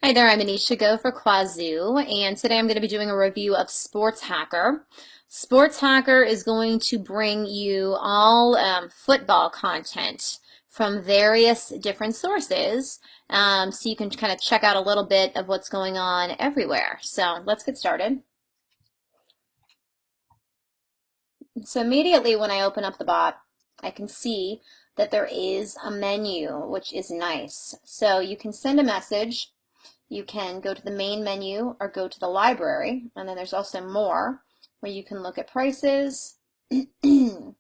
Hi there, I'm Anisha Go for Qwazou, and today I'm going to be doing a review of SportsHacker. SportsHacker is going to bring you all football content from various different sources, so you can kind of check out a little bit of what's going on everywhere. So let's get started. So immediately when I open up the bot, I can see that there is a menu, which is nice. So you can send a message. You can go to the main menu or go to the library, and then there's also more where you can look at prices or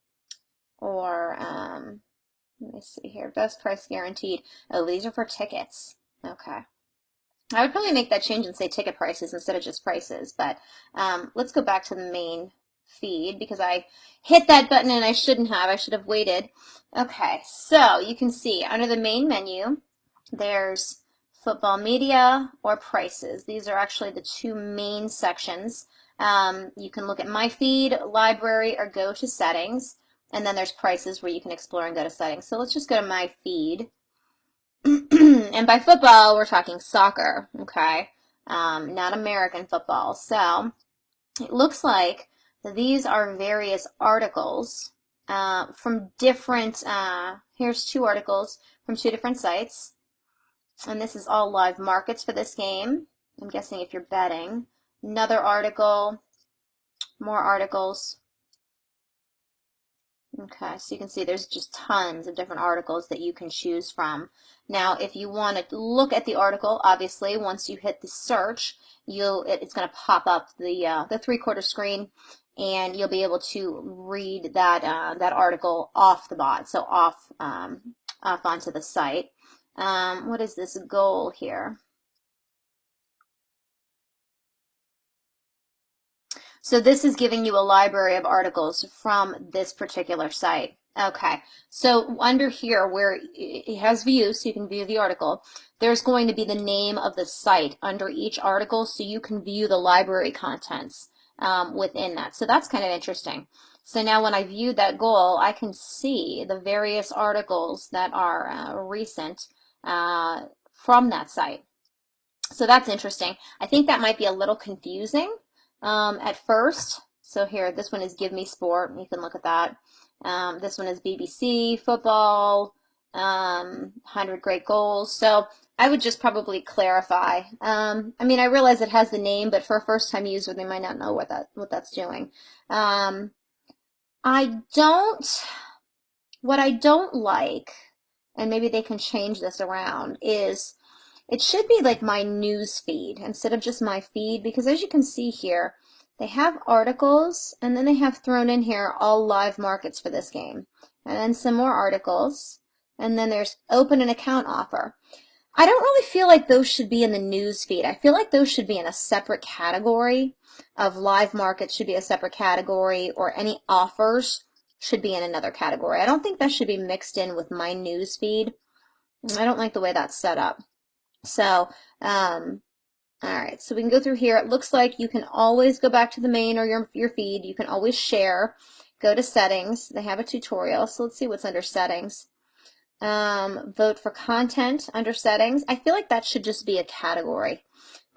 let me see here, best price guaranteed. Oh, these are for tickets. Okay. I would probably make that change and say ticket prices instead of just prices, but let's go back to the main feed because I hit that button and I shouldn't have. I should have waited. Okay, so you can see under the main menu, there's football media or prices. These are actually the two main sections. You can look at my feed, library, or go to settings. And then there's prices where you can explore and go to settings. So let's just go to my feed. And by football, we're talking soccer, okay? Not American football. So it looks like these are various articles from different, here's two articles from two different sites. And this is all live markets for this game. I'm guessing if you're betting. Another article, more articles. Okay, so you can see there's just tons of different articles that you can choose from. Now, if you want to look at the article, obviously, once you hit the search, it's going to pop up the three-quarter screen, and you'll be able to read that that article off the bot, so off onto the site. What is this goal here? So this is giving you a library of articles from this particular site. Okay, so under here where it has view, so you can view the article, there's going to be the name of the site under each article, so you can view the library contents within that. So that's kind of interesting. So now when I viewed that goal, I can see the various articles that are recent from that site. So that's interesting. I think that might be a little confusing at first. So here, this one is Give Me Sport. You can look at that. This one is BBC, football, 100 great goals. So I would just probably clarify. I mean, I realize it has the name, but for a first-time user, they might not know what that's doing. What I don't like, and maybe they can change this around, is it should be like my news feed instead of just my feed, because as you can see here, they have articles and then they have thrown in here all live markets for this game. And then some more articles. And then there's open an account offer. I don't really feel like those should be in the news feed. I feel like those should be in a separate category of live markets should be a separate category, or any offers should be in another category. I don't think that should be mixed in with my news feed. I don't like the way that's set up. So, all right, so we can go through here. It looks like you can always go back to the main or your feed. You can always share. Go to settings. They have a tutorial. So let's see what's under settings. Vote for content under settings. I feel like that should just be a category.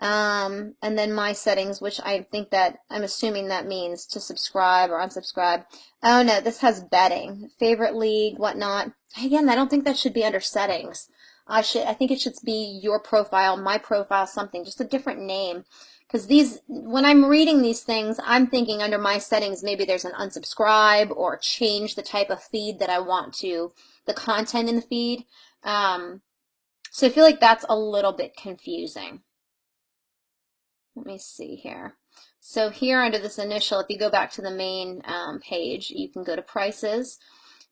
And then my settings, which I think that I'm assuming that means to subscribe or unsubscribe. Oh no, this has betting, favorite league, whatnot. Again, I don't think that should be under settings. I think it should be your profile, my profile, something, just a different name. Because when I'm reading these things, I'm thinking under my settings, maybe there's an unsubscribe or change the type of feed that I want to, the content in the feed. So I feel like that's a little bit confusing. Let me see here. So here under this initial, if you go back to the main page, you can go to prices.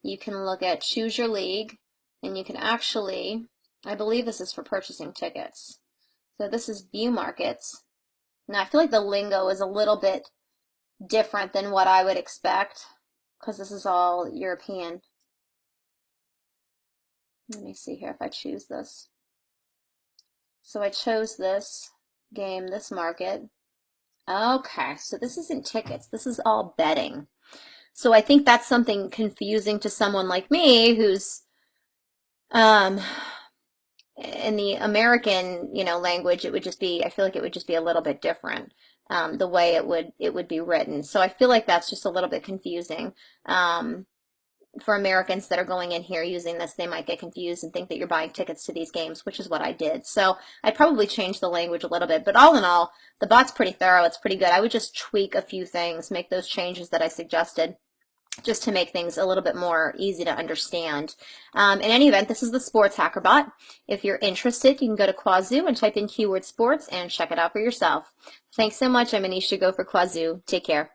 You can look at choose your league, and you can actually, I believe this is for purchasing tickets. So this is view markets. Now I feel like the lingo is a little bit different than what I would expect because this is all European. Let me see here if I choose this. So I chose this game, this market. Okay, so this isn't tickets. This is all betting. So I think that's something confusing to someone like me who's in the American, language, it would just be, I feel like it would just be a little bit different, the way it would be written. So I feel like that's just a little bit confusing. For Americans that are going in here using this, they might get confused and think that you're buying tickets to these games, which is what I did. So I'd probably change the language a little bit, but all in all, the bot's pretty thorough. It's pretty good. I would just tweak a few things, make those changes that I suggested, just to make things a little bit more easy to understand. In any event, this is the Sports Hacker bot. If you're interested, you can go to Qwazou and type in keyword sports and check it out for yourself. Thanks so much. I'm Anisha Go for Qwazou. Take care.